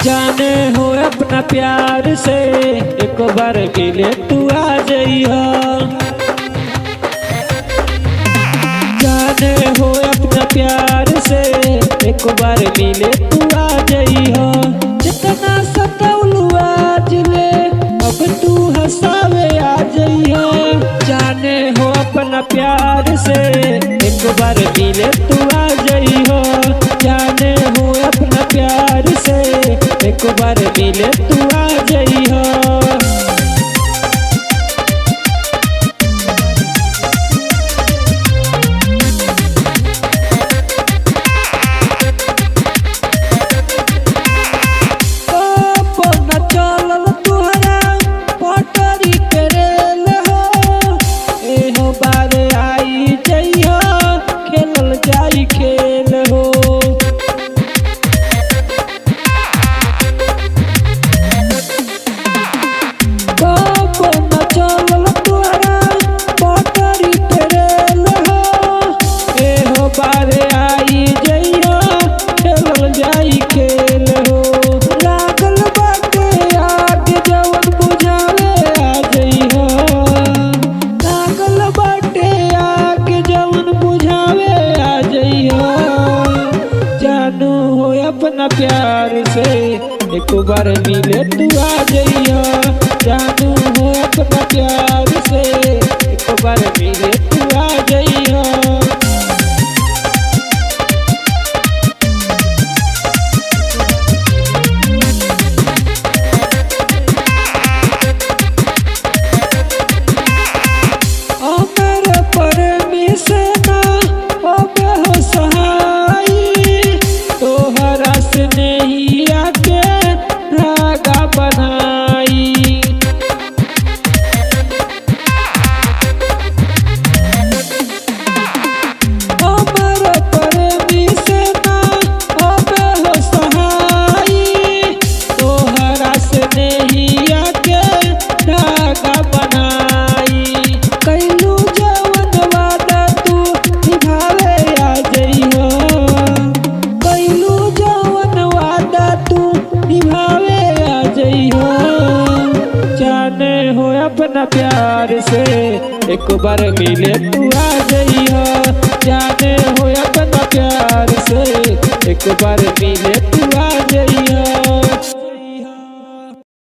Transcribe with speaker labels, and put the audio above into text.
Speaker 1: जाने हो अपना प्यार से एक बार मिले तू आ जाइया। जाने हो अपना प्यार से एक बार मिले तू आ जाइया। जितना सताउलू आज ले अब तू हंसावे आ जाइया। जाने हो अपना प्यार से एक बार मिले तू आ जाइया। जाने हो अपना प्यार से एक बार मिले तू आ जाइया। खेल हो चल तुहरा पटरी ट्रेल हो। एहो बारे आई जइया खेलल जाई खेल हो। लागल बाटे आग जवन बुझावे आ जइया। लागल बाटे आग जवन बुझावे आ जइया। जानू हो अपना प्यार से एक बार मिले तू आ जइया। जानू हो अपना प्यार से एक बार मिले तू आ जइया। अमर प्रेमी से ना अब हो सहाई। तोहरा से नहीं आके धागा बनाई। अमर प्रेमी से ना अब हो सहाई। तोहरा से नहीं आके धागा बनाई। कैलू जवन वादा तू निभावे आ जइया। कैलू जवन वादा तू निभावे आ जइया। जाने हो अपना प्यार से एक बार मिले तू आ जइया। जाने हो अपना प्यार से एक बार मिले तू आ जइया।